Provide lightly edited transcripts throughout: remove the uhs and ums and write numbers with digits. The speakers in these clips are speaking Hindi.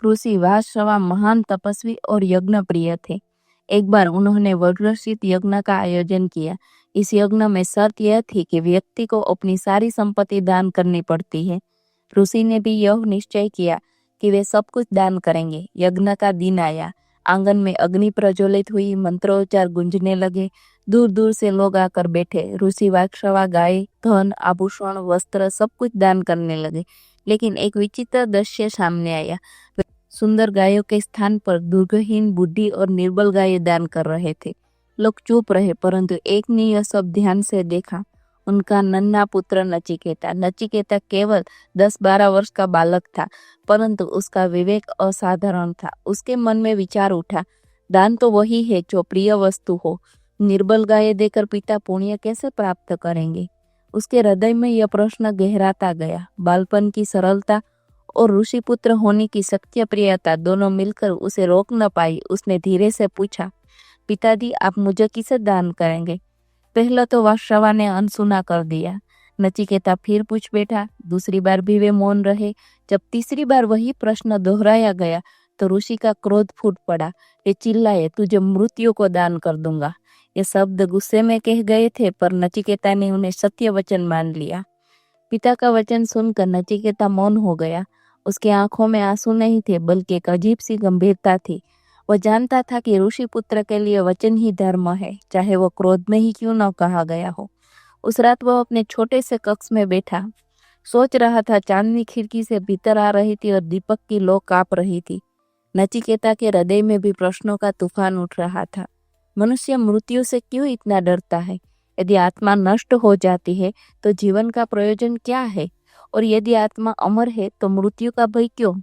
ऋषि वासवा महान तपस्वी और यज्ञ प्रिय थे। एक बार उन्होंने वर्षित यज्ञ का आयोजन किया। इस यज्ञ में शर्त यह थी कि व्यक्ति को अपनी सारी संपत्ति दान करनी पड़ती है। ऋषि ने भी यह निश्चय किया कि वे सब कुछ दान करेंगे। यज्ञ का दिन आया। आंगन में अग्नि प्रज्वलित हुई, मंत्रोच्चार गूंजने लगे। दूर दूर से लोग आकर बैठे। ऋषि वाक्षवा गाय, धन, आभूषण, वस्त्र सब कुछ दान करने लगे। लेकिन एक विचित्र दृश्य सामने आया। सुंदर गायों के स्थान पर दुर्गहीन, बूढ़ी और निर्बल गायें दान कर रहे थे। लोग चुप रहे, परंतु एक ने यह सब ध्यान से देखा। उनका नन्हा पुत्र नचिकेता। नचिकेता केवल 10-12 वर्ष का बालक था, परंतु उसका विवेक असाधारण था। उसके मन में विचार उठा, दान तो वही है जो प्रिय वस्तु हो। निर्बल गायें देकर पिता पुण्य कैसे प्राप्त करेंगे? उसके हृदय में यह प्रश्न गहराता गया। बालपन की सरलता और ऋषिपुत्र होने की सत्य प्रियता दोनों मिलकर उसे रोक न पाई। उसने धीरे से पूछा, पिताजी, आप मुझे किसे दान करेंगे? पहले तो वासवा ने अनसुना कर दिया। नचिकेता फिर पूछ बैठा। दूसरी बार भी वे मौन रहे। जब तीसरी बार वही प्रश्न दोहराया गया तो ऋषि का क्रोध फूट पड़ा। वे चिल्लाए, तुझे मृत्यु को दान कर दूंगा। ये शब्द गुस्से में कह गए थे, पर नचिकेता ने उन्हें सत्य वचन मान लिया। पिता का वचन सुनकर नचिकेता मौन हो गया। उसकी आंखों में आंसू नहीं थे, बल्कि एक अजीब सी गंभीरता थी। वह जानता था कि ऋषि पुत्र के लिए वचन ही धर्म है, चाहे वो क्रोध में ही क्यों न कहा गया हो। उस रात वह अपने छोटे से कक्ष में बैठा सोच रहा था। चांदनी खिड़की से भीतर आ रही थी और दीपक की लौ कांप रही थी। नचिकेता के हृदय में भी प्रश्नों का तूफान उठ रहा था। मनुष्य मृत्यु से क्यों इतना डरता है? यदि आत्मा नष्ट हो जाती है तो जीवन का प्रयोजन क्या है? और यदि आत्मा अमर है तो मृत्यु का भय क्यों?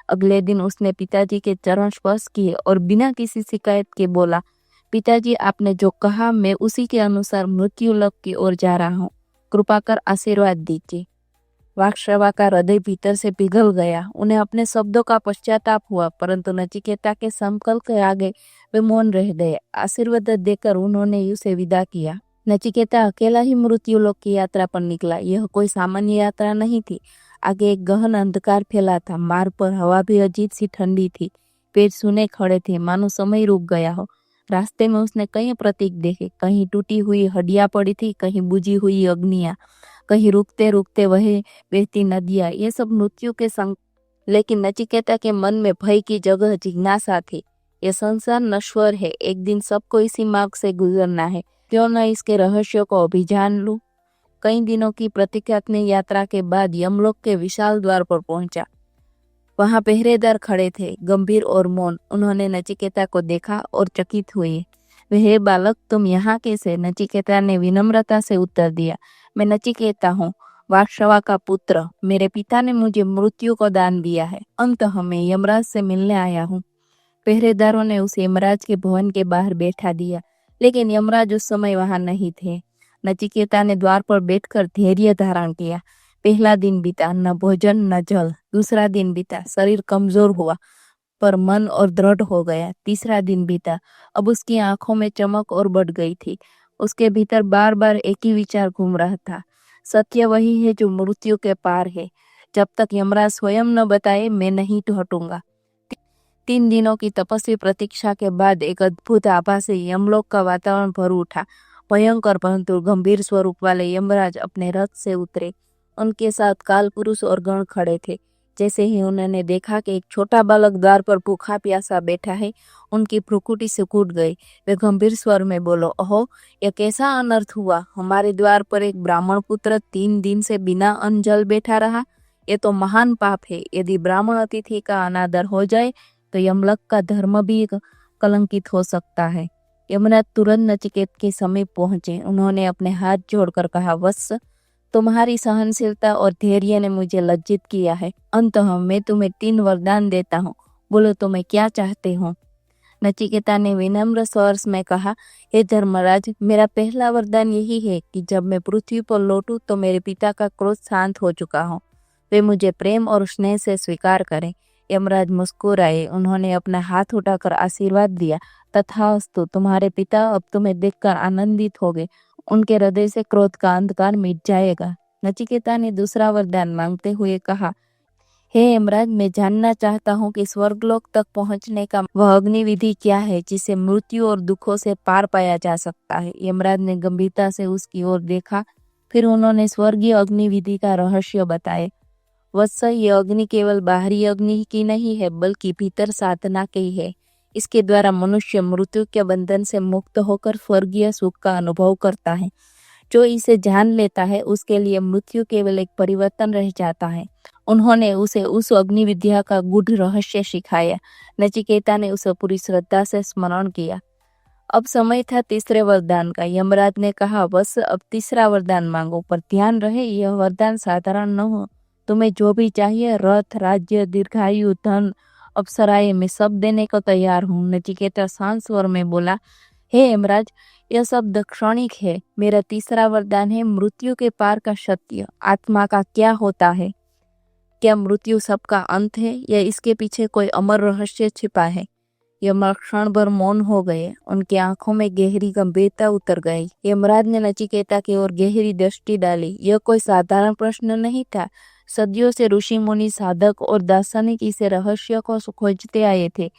अगले दिन उसने पिताजी के चरण स्पर्श किए और बिना किसी शिकायत के बोला, पिताजी, आपने जो कहा मैं उसी के अनुसार मृत्यु लोक की ओर जा रहा हूँ। कृपा कर आशीर्वाद दीजिए। वाक्षवा का हृदय भीतर से पिघल गया। उन्हें अपने शब्दों का पश्चाताप हुआ, परंतु नचिकेता के संकल्प के आगे वे मौन रह गए। आशीर्वाद देकर उन्होंने उसे विदा किया। नचिकेता अकेला ही मृत्यु लोक की यात्रा पर निकला। यह कोई सामान्य यात्रा नहीं थी। आगे एक गहन अंधकार फैला था। मार्ग पर हवा भी अजीब सी ठंडी थी। पेड़ सूने खड़े थे, मानो समय रुक गया हो। रास्ते में उसने कई प्रतीक देखे। कहीं टूटी हुई हड्डियां पड़ी थी, कहीं बुझी हुई अग्नियां, कहीं रुकते रुकते वह बहती नदियां। ये सब मृत्यु के संग। लेकिन नचिकेता के मन में भय की जगह जिज्ञासा थी। यह संसार नश्वर है, एक दिन सबको इसी मार्ग से गुजरना है, क्यों न इसके रहस्यों को अभी जान लूं। कई दिनों की प्रतीकात्मक यात्रा के बाद यमलोक के विशाल द्वार पर पहुंचा। वहां पहरेदार खड़े थे, गंभीर और मौन। उन्होंने नचिकेता को देखा और चकित हुए। वह बालक, तुम यहाँ कैसे? नचिकेता ने विनम्रता से उत्तर दिया, मैं नचिकेता हूँ, वासवा का पुत्र। मेरे पिता ने मुझे मृत्यु को दान दिया है। अंततः मैं यमराज से मिलने आया हूँ। पहरेदारों ने उसे यमराज के भवन के बाहर बैठा दिया, लेकिन यमराज उस समय वहां नहीं थे। नचिकेता ने द्वार पर बैठकर धैर्य धारण किया। पहला दिन बीता, न भोजन न जल। दूसरा दिन बीता, शरीर कमजोर हुआ पर मन और दृढ़ हो गया। तीसरा दिन बीता, अब उसकी आंखों में चमक और बढ़ गई थी। उसके भीतर बार बार एक ही विचार घूम रहा था, सत्य वही है जो मृत्यु के पार है। जब तक यमराज स्वयं न बताए मैं नहीं हटूंगा। 3 दिनों की तपस्वी प्रतीक्षा के बाद एक अद्भुत आभा से यमलोक का वातावरण भर उठा। भयंकर परंतु गंभीर स्वरूप वाले यमराज अपने रथ से उतरे। उनके साथ काल पुरुष और गण खड़े थे। जैसे ही उन्होंने देखा कि एक छोटा बालक द्वार पर भूखा प्यासा बैठा है, उनकी भ्रुकुटी सिकुड़ गई। वे गंभीर स्वर में बोलो, अहो, यह कैसा अनर्थ हुआ? हमारे द्वार पर एक ब्राह्मण पुत्र 3 दिन से बिना अन्न जल बैठा रहा। ये तो महान पाप है। यदि ब्राह्मण अतिथि का अनादर हो जाए तो यमलोक का धर्म भी कलंकित हो सकता है। यमराज तुरंत नचिकेत के समीप पहुंचे। उन्होंने अपने हाथ जोड़कर कहा, वत्स, तुम्हारी सहनशीलता और धैर्य ने मुझे लज्जित किया है। अंततः मैं तुम्हें 3 वरदान देता हूँ, बोलो तुम्हें क्या चाहते हो? नचिकेता ने विनम्र स्वर में कहा, हे धर्मराज, मेरा पहला वरदान यही है कि जब मैं पृथ्वी पर लौटूं तो मेरे पिता का क्रोध शांत हो चुका हो, वे मुझे प्रेम और स्नेह से स्वीकार करें। यमराज मुस्कुराए। उन्होंने अपना हाथ उठाकर आशीर्वाद दिया, तथास्तु, तुम्हारे पिता अब तुम्हें देखकर आनंदित हो गए। उनके हृदय से क्रोध का अंधकार मिट जाएगा। नचिकेता ने दूसरा वरदान मांगते हुए कहा, हे यमराज, मैं जानना चाहता हूँ कि स्वर्गलोक तक पहुँचने का वह अग्नि विधि क्या है जिसे मृत्यु और दुखों से पार पाया जा सकता है। यमराज ने गंभीरता से उसकी ओर देखा, फिर उन्होंने स्वर्गीय अग्नि विधि का रहस्य बताए। वत्स, ये अग्नि केवल बाहरी अग्नि की नहीं है, बल्कि भीतर साधना की है। इसके द्वारा मनुष्य मृत्यु के बंधन से मुक्त होकर स्वर्गीय सुख का अनुभव करता है। जो इसे जान लेता है उसके लिए मृत्यु केवल एक परिवर्तन रह जाता है। उन्होंने उसे उस अग्नि विद्या का गूढ़ रहस्य सिखाया। नचिकेता ने उसे पूरी श्रद्धा से स्मरण किया। अब समय था तीसरे वरदान का। यमराज ने कहा, बस अब तीसरा वरदान मांगो, पर ध्यान रहे यह वरदान साधारण न हो। तुम्हें जो भी चाहिए, रथ, राज्य, दीर्घायु, धन, अप्सराएं, मैं सब देने को तैयार हूँ। नचिकेता शांत स्वर में बोला, हे यमराज, यह सब क्षणिक है। मेरा तीसरा वरदान है मृत्यु के पार का सत्य। आत्मा का क्या होता है? क्या मृत्यु सबका अंत है या इसके पीछे कोई अमर रहस्य छिपा है? यमराज क्षण भर मौन हो गए। उनकी आंखों में गहरी गंभीरता उतर गई। यमराज ने नचिकेता की ओर गहरी दृष्टि डाली। यह कोई साधारण प्रश्न नहीं था। सदियों से ऋषि मुनि, साधक और दार्शनिक इस रहस्य को खोजते आए थे,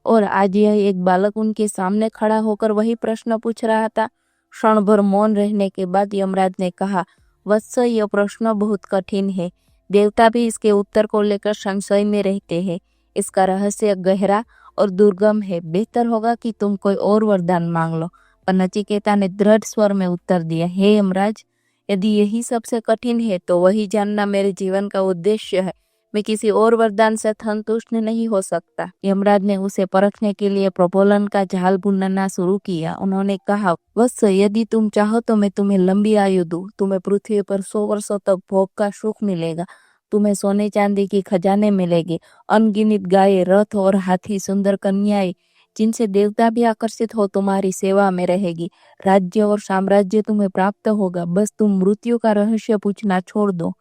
और आज यह एक बालक उनके सामने खड़ा होकर वही प्रश्न पूछ रहा था। क्षण भर मौन रहने के बाद यमराज ने कहा, वत्स, यह प्रश्न बहुत कठिन है। देवता भी इसके उत्तर को लेकर संशय में रहते हैं। इसका रहस्य गहरा और दुर्गम है। बेहतर होगा कि तुम कोई और वरदान मांग लो। पर नचिकेता ने दृढ़ स्वर में उत्तर दिया, हे यमराज, यदि यही सबसे कठिन है तो वही जानना मेरे जीवन का उद्देश्य है। मैं किसी और वरदान से संतुष्ट नहीं हो सकता। यमराज ने उसे परखने के लिए प्रबोधन का जाल बुनना शुरू किया। उन्होंने कहा, वत्स, यदि तुम चाहो तो मैं तुम्हें लंबी आयु दूं। तुम्हें पृथ्वी पर 100 वर्षों तक भोग का सुख मिलेगा। तुम्हें सोने चांदी की खजाने मिलेंगे, अनगिनत गाय, रथ और हाथी, सुंदर कन्याएं जिनसे देवता भी आकर्षित हो तुम्हारी सेवा में रहेगी। राज्य और साम्राज्य तुम्हें प्राप्त होगा। बस तुम मृत्यु का रहस्य पूछना छोड़ दो।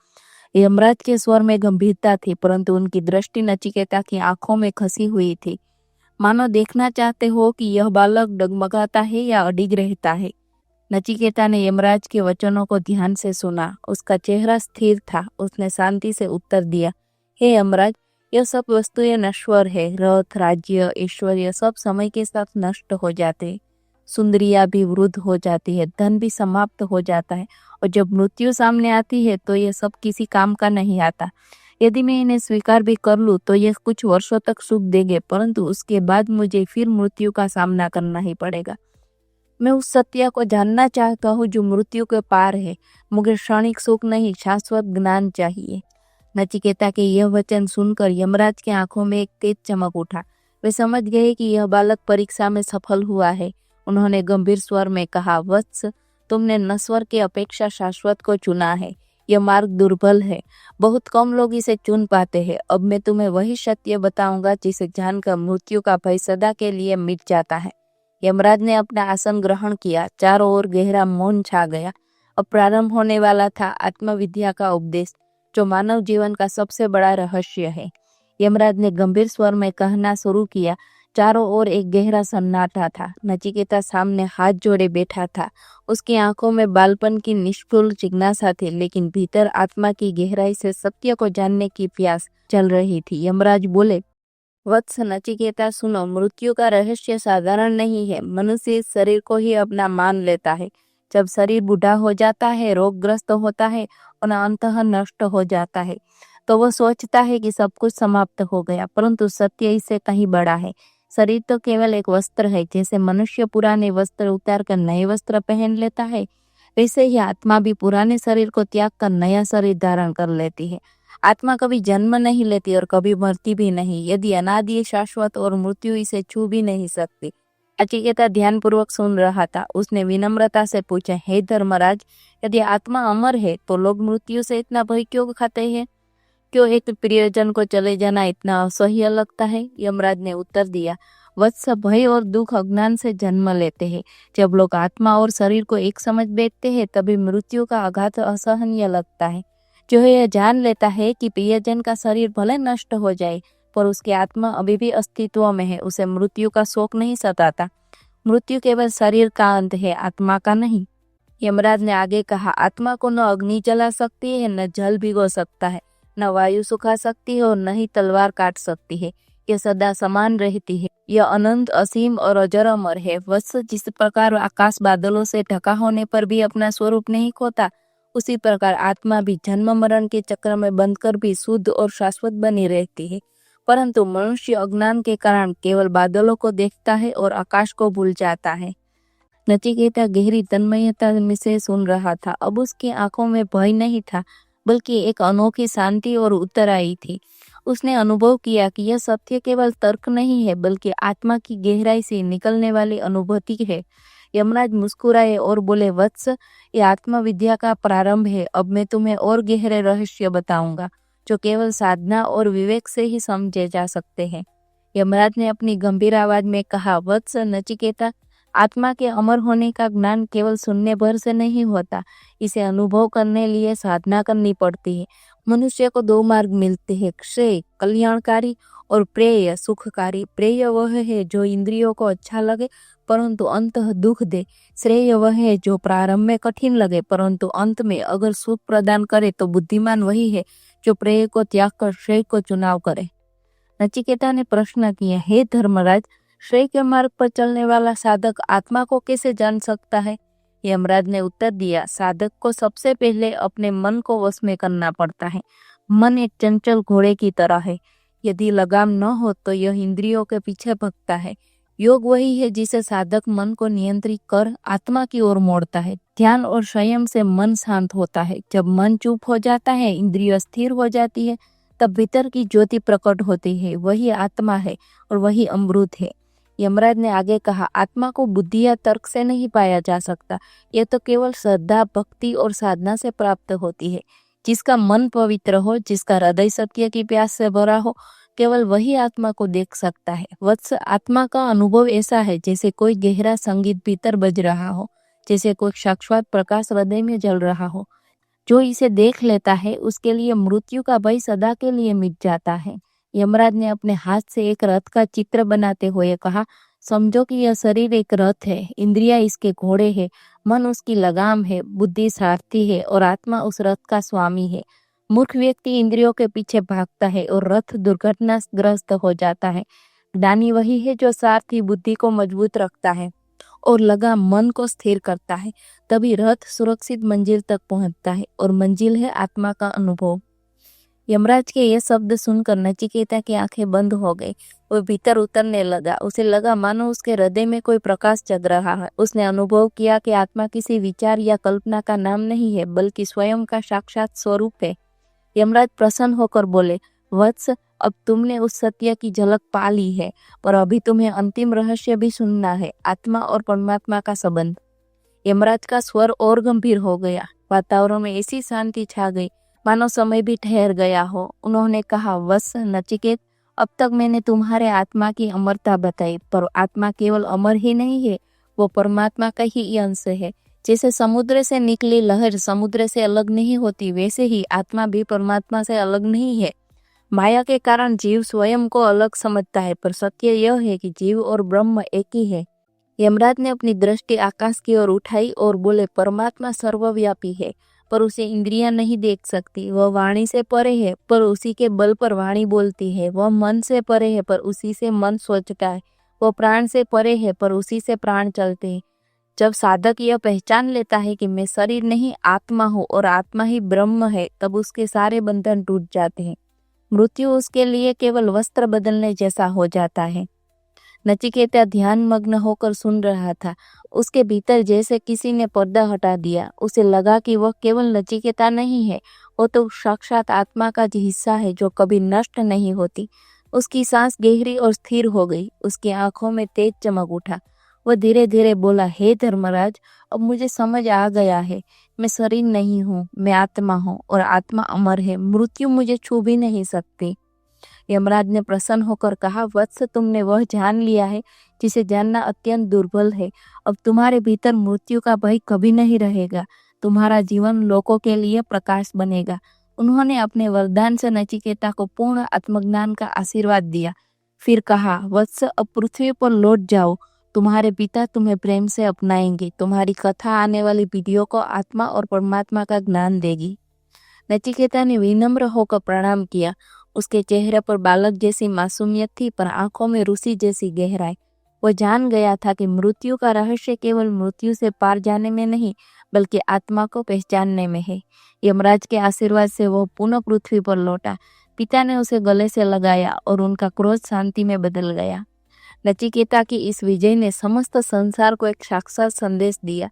यमराज के स्वर में गंभीरता थी, परंतु उनकी दृष्टि नचिकेता की आंखों में खसी हुई थी, मानो देखना चाहते हो कि यह बालक डगमगाता है या अडिग रहता है। नचिकेता ने यमराज के वचनों को ध्यान से सुना। उसका चेहरा स्थिर था। उसने शांति से उत्तर दिया, हे यमराज, यह सब वस्तुएं नश्वर है। रथ, राज्य, ऐश्वर्य सब समय के साथ नष्ट हो जाते हैं। सुंदरिया भी वृद्ध हो जाती है, धन भी समाप्त हो जाता है, और जब मृत्यु सामने आती है तो यह सब किसी काम का नहीं आता। यदि मैं इन्हें स्वीकार भी कर लूं तो यह कुछ वर्षों तक सुख देंगे, परंतु उसके बाद मुझे फिर मृत्यु का सामना करना ही पड़ेगा। मैं उस सत्य को जानना चाहता हूँ जो मृत्यु के पार है। मुझे क्षणिक सुख नहीं, शाश्वत ज्ञान चाहिए। नचिकेता के यह वचन सुनकर यमराज की आंखों में एक तेज चमक उठा। वे समझ गए कि यह बालक परीक्षा में सफल हुआ है। उन्होंने गंभीर स्वर में कहा, वत्स, तुमने नश्वर की अपेक्षा शाश्वत को चुना है। यह मार्ग दुर्बल है, बहुत कम लोग इसे चुन पाते हैं। अब मैं तुम्हें वही सत्य बताऊंगा जिसे जानकर मृत्यु का भय सदा के लिए मिट जाता है। यमराज ने अपना आसन ग्रहण किया। चारों ओर गहरा मौन छा गया। अब प्रारंभ होने वाला था आत्मविद्या का उपदेश, जो मानव जीवन का सबसे बड़ा रहस्य है। यमराज ने गंभीर स्वर में कहना शुरू किया। चारों ओर एक गहरा सन्नाटा था। नचिकेता सामने हाथ जोड़े बैठा था। उसकी आंखों में बालपन की निष्ठुर जिज्ञासा थी, लेकिन भीतर आत्मा की गहराई से सत्य को जानने की प्यास चल रही थी। यमराज बोले, वत्स नचिकेता, सुनो, मृत्यु का रहस्य साधारण नहीं है। मनुष्य इस शरीर को ही अपना मान लेता है। जब शरीर बूढ़ा हो जाता है, रोगग्रस्त होता है और अंततः नष्ट हो जाता है, तो वह सोचता है कि सब कुछ समाप्त हो गया, परंतु सत्य इससे कहीं बड़ा है। शरीर तो केवल एक वस्त्र है। जैसे मनुष्य पुराने वस्त्र उतार कर नए वस्त्र पहन लेता है, वैसे ही आत्मा भी पुराने शरीर को त्याग कर नया शरीर धारण कर लेती है। आत्मा कभी जन्म नहीं लेती और कभी मरती भी नहीं। यदि अनादि, शाश्वत और मृत्यु इसे छू भी नहीं सकती। नचिकेता ध्यानपूर्वक सुन रहा था। उसने विनम्रता से पूछा, हे धर्मराज, यदि आत्मा अमर है तो लोग मृत्यु से इतना भय क्यों खाते हैं? क्यों एक प्रियजन को चले जाना इतना असह्य लगता है? यमराज ने उत्तर दिया, वत्स, भय और दुख अज्ञान से जन्म लेते हैं। जब लोग आत्मा और शरीर को एक समझ बैठते हैं, तभी मृत्यु का आघात असहनीय लगता है। जो यह जान लेता है कि प्रियजन का शरीर भले नष्ट हो जाए, पर उसकी आत्मा अभी भी अस्तित्व में है, उसे मृत्यु का शोक नहीं सताता। मृत्यु केवल शरीर का अंत है, आत्मा का नहीं। यमराज ने आगे कहा, आत्मा को न अग्नि जला सकती है, न जल भिगो सकता है, न वायु सुखा सकती है और न ही तलवार काट सकती है। यह सदा समान रहती है। यह अनंत, असीम और अजर अमर है। वत्स, जिस प्रकार आकाश बादलों से ढका होने पर भी अपना स्वरूप नहीं खोता, उसी प्रकार आत्मा भी जन्म मरण के चक्र में बंधकर भी शुद्ध और शाश्वत बनी रहती है। परंतु मनुष्य अज्ञान के कारण केवल बादलों को देखता है और आकाश को भूल जाता है। नचिकेता गहरी तन्मयता में से सुन रहा था। अब उसकी आंखों में भय नहीं था, बल्कि एक अनोखी शांति और उत्तराई थी। उसने अनुभव किया कि यह सत्य केवल तर्क नहीं है, बल्कि आत्मा की गहराई से निकलने वाली अनुभूति है। यमराज मुस्कुराए और बोले, वत्स, ये आत्मविद्या का प्रारंभ है। अब मैं तुम्हें और गहरे रहस्य बताऊंगा, जो केवल साधना और विवेक से ही समझे जा सकते हैं। यमराज ने अपनी गंभीर आवाज में कहा, वत्स नचिकेता, आत्मा के अमर होने का ज्ञान केवल सुनने भर से नहीं होता। इसे अनुभव करने लिए साधना करनी पड़ती है। मनुष्य को दो मार्ग मिलते हैं, श्रेय कल्याणकारी और प्रेय सुखकारी। प्रेय वह है जो इंद्रियों को अच्छा लगे परंतु अंत दुख दे। श्रेय वह है जो प्रारंभ में कठिन लगे परंतु अंत में अगर सुख प्रदान करे। तो बुद्धिमान वही है जो प्रेय को त्याग कर श्रेय को चुनाव करे। नचिकेता ने प्रश्न किया, हे धर्मराज, श्रेय के मार्ग पर चलने वाला साधक आत्मा को कैसे जान सकता है? यमराज ने उत्तर दिया, साधक को सबसे पहले अपने मन को वश में करना पड़ता है। मन एक चंचल घोड़े की तरह है। यदि लगाम न हो तो यह इंद्रियों के पीछे भगता है। योग वही है जिसे साधक मन को नियंत्रित कर आत्मा की ओर मोड़ता है। ध्यान और संयम से मन शांत होता है। जब मन चुप हो जाता है, इंद्रिय स्थिर हो जाती है, तब भीतर की ज्योति प्रकट होती है। वही आत्मा है और वही अमृत है। यमराज ने आगे कहा, आत्मा को बुद्धि या तर्क से नहीं पाया जा सकता। यह तो केवल श्रद्धा, भक्ति और साधना से प्राप्त होती है। जिसका मन पवित्र हो, जिसका हृदय सत्य की प्यास से भरा हो, केवल वही आत्मा को देख सकता है। वत्स, आत्मा का अनुभव ऐसा है जैसे कोई गहरा संगीत भीतर बज रहा हो, जैसे कोई शाश्वत प्रकाश हृदय में जल रहा हो। जो इसे देख लेता है उसके लिए मृत्यु का भय सदा के लिए मिट जाता है। यमराज ने अपने हाथ से एक रथ का चित्र बनाते हुए कहा, समझो कि यह शरीर एक रथ है, इंद्रियां इसके घोड़े है, मन उसकी लगाम है, बुद्धि सारथी है और आत्मा उस रथ का स्वामी है। मूर्ख व्यक्ति इंद्रियों के पीछे भागता है और रथ दुर्घटनाग्रस्त हो जाता है। ज्ञानी वही है जो सारथी बुद्धि को मजबूत रखता है और लगाम मन को स्थिर करता है। तभी रथ सुरक्षित मंजिल तक पहुंचता है और मंजिल है आत्मा का अनुभव। यमराज के ये शब्द सुनकर नचिकेता की आंखें बंद हो गई। वो भीतर उतरने लगा। उसे लगा मानो उसके हृदय में कोई प्रकाश जग रहा है। उसने अनुभव किया कि आत्मा किसी विचार या कल्पना का नाम नहीं है, बल्कि स्वयं का साक्षात स्वरूप है। यमराज प्रसन्न होकर बोले, वत्स, अब तुमने उस सत्य की झलक पा ली है, पर अभी तुम्हें अंतिम रहस्य भी सुनना है, आत्मा और परमात्मा का संबंध। यमराज का स्वर और गंभीर हो गया। वातावरण में ऐसी शांति छा गई मानो समय भी ठहर गया हो। उन्होंने कहा, वत्स नचिकेत, अब तक मैंने तुम्हारे आत्मा की अमरता बताई, पर आत्मा केवल अमर ही नहीं है, वो परमात्मा का ही अंश है। जैसे समुद्र से निकली लहर समुद्र से अलग नहीं होती, वैसे ही आत्मा भी परमात्मा से अलग नहीं है। माया के कारण जीव स्वयं को अलग समझता है, पर सत्य यह है कि जीव और ब्रह्म एक ही है। यमराज ने अपनी दृष्टि आकाश की ओर उठाई और बोले, परमात्मा सर्वव्यापी है, पर उसे इंद्रियां नहीं देख सकती। वह वाणी से परे है, पर उसी के बल पर वाणी बोलती है। वह मन से परे है, पर उसी से मन सोचता है। वह प्राण से परे है, पर उसी से प्राण चलते हैं। जब साधक यह पहचान लेता है कि मैं शरीर नहीं आत्मा हूँ और आत्मा ही ब्रह्म है, तब उसके सारे बंधन टूट जाते हैं। मृत्यु उसके लिए केवल वस्त्र बदलने जैसा हो जाता है। नचिकेता ध्यान मग्न होकर सुन रहा था। उसके भीतर जैसे किसी ने पर्दा हटा दिया। उसे लगा कि वह केवल नचिकेता नहीं है, वो तो साक्षात आत्मा का हिस्सा है जो कभी नष्ट नहीं होती। उसकी सांस गहरी और स्थिर हो गई। उसकी आंखों में तेज चमक उठा। वह धीरे धीरे बोला, हे धर्मराज, अब मुझे समझ आ गया है। मैं शरीर नहीं हूँ, मैं आत्मा हूँ और आत्मा अमर है। मृत्यु मुझे छू भी नहीं सकती। यमराज ने प्रसन्न होकर कहा, वत्स, तुमने वह जान लिया है जिसे जानना अत्यंत दुर्बल है। अब तुम्हारे भीतर मृत्यु का भय कभी नहीं रहेगा। तुम्हारा जीवन लोकों के लिए प्रकाश बनेगा। उन्होंने अपने वरदान से नचिकेता को पूर्ण आत्मज्ञान का आशीर्वाद दिया। फिर कहा, वत्स, अब पृथ्वी पर लौट जाओ। तुम्हारे पिता तुम्हें प्रेम से अपनाएंगे। तुम्हारी कथा आने वाली पीढ़ियों को आत्मा और परमात्मा का ज्ञान देगी। नचिकेता ने विनम्र होकर प्रणाम किया। उसके चेहरे पर बालक जैसी मासूमियत थी, पर आंखों में ऋषि जैसी गहराई। वो जान गया था कि मृत्यु का रहस्य केवल मृत्यु से पार जाने में नहीं, बल्कि आत्मा को पहचानने में है। यमराज के आशीर्वाद से वह पुनः पृथ्वी पर लौटा। पिता ने उसे गले से लगाया और उनका क्रोध शांति में बदल गया। नचिकेता की इस विजय ने समस्त संसार को एक साक्षात संदेश दिया।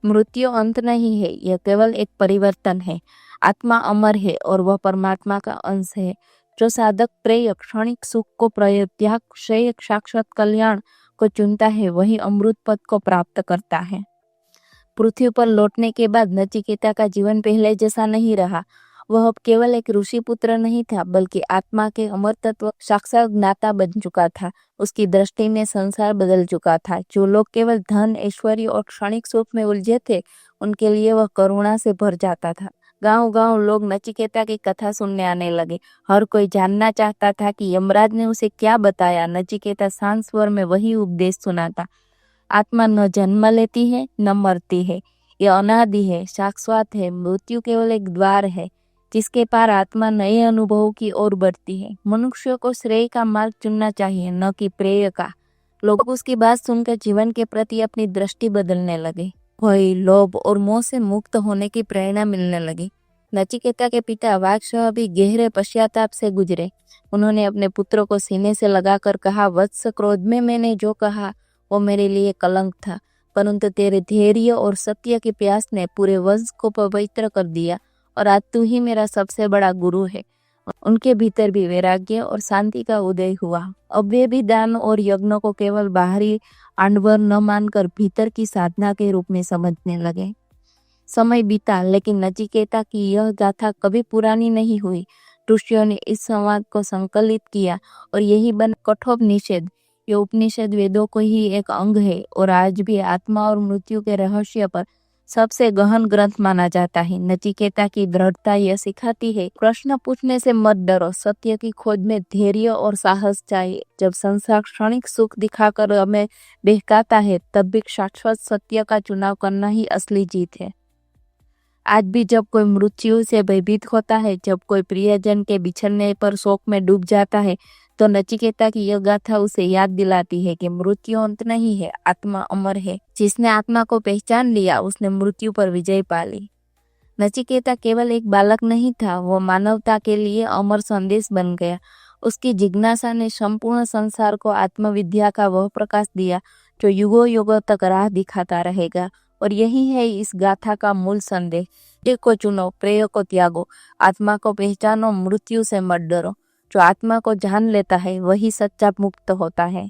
मृत्यु अंत नहीं है, यह केवल एक परिवर्तन है। आत्मा अमर है और वह परमात्मा का अंश है। जो साधक प्रेय क्षणिक सुख को त्याग श्रेय शाश्वत कल्याण को चुनता है, वही अमृत पद को प्राप्त करता है। पृथ्वी पर लौटने के बाद नचिकेता का जीवन पहले जैसा नहीं रहा। वह अब केवल एक ऋषि पुत्र नहीं था, बल्कि आत्मा के अमर तत्व साक्षात ज्ञाता बन चुका था। उसकी दृष्टि में संसार बदल चुका था। जो लोग केवल धन, ऐश्वर्य और क्षणिक सुख में उलझे थे, उनके लिए वह करुणा से भर जाता था। गांव-गांव लोग नचिकेता की कथा सुनने आने लगे। हर कोई जानना चाहता था कि यमराज ने उसे क्या बताया। नचिकेता शांत स्वर में वही उपदेश सुनाता। आत्मा न जन्म लेती है, न मरती है। यह अनादि है, शाश्वत है। मृत्यु केवल एक द्वार है, जिसके पार आत्मा नए अनुभवों की ओर बढ़ती है। मनुष्य को श्रेय का मार्ग चुनना चाहिए, न कि प्रेय का। लोग उसकी बात सुनकर जीवन के प्रति अपनी दृष्टि बदलने लगे। भय, लोभ और मोह से मुक्त होने की प्रेरणा मिलने लगी। नचिकेता के पिता वात्सल्य भी गहरे पश्चाताप से गुजरे। उन्होंने अपने पुत्र को सीने से लगाकर कहा, वत्स, क्रोध में मैंने जो कहा वो मेरे लिए कलंक था, परंतु तेरे धैर्य और सत्य की प्यास ने पूरे वंश को पवित्र कर दिया और आज तू ही मेरा सबसे बड़ा गुरु है। उनके भीतर भी वैराग्य और शांति का उदय हुआ। अब वे भी दान और यज्ञ को केवल बाहरी आडंबर न मानकर भीतर की साधना के रूप में समझने लगे। समय बीता, लेकिन नचिकेता की यह गाथा कभी पुरानी नहीं हुई। ऋषियों ने इस संवाद को संकलित किया और यही बन कठोपनिषद। ये उपनिषद वेदों को ही एक अंग है और आज भी आत्मा और मृत्यु के रहस्य पर सबसे गहन ग्रंथ माना जाता है। नचिकेता की दृढ़ता यह सिखाती है, प्रश्न पूछने से मत डरो। सत्य की खोज में धैर्य और साहस चाहिए। जब संसार क्षणिक सुख दिखाकर हमें बहकाता है, तब भी शाश्वत सत्य का चुनाव करना ही असली जीत है। आज भी जब कोई मृत्यु से भयभीत होता है, जब कोई प्रियजन के बिछड़ने पर शोक में डूब जाता है, तो नचिकेता की यह गाथा उसे याद दिलाती है कि मृत्यु अंत नहीं है, आत्मा अमर है। जिसने आत्मा को पहचान लिया, उसने मृत्यु पर विजय पा ली। नचिकेता केवल एक बालक नहीं था, वो मानवता के लिए अमर संदेश बन गया। उसकी जिज्ञासा ने संपूर्ण संसार को आत्मविद्या का वह प्रकाश दिया जो युगों युगों तक राह दिखाता रहेगा। और यही है इस गाथा का मूल संदेश। प्रेय को चुनो, प्रेय को त्यागो, आत्मा को पहचानो, मृत्यु से मत डरो। जो आत्मा को जान लेता है, वही सच्चा मुक्त होता है।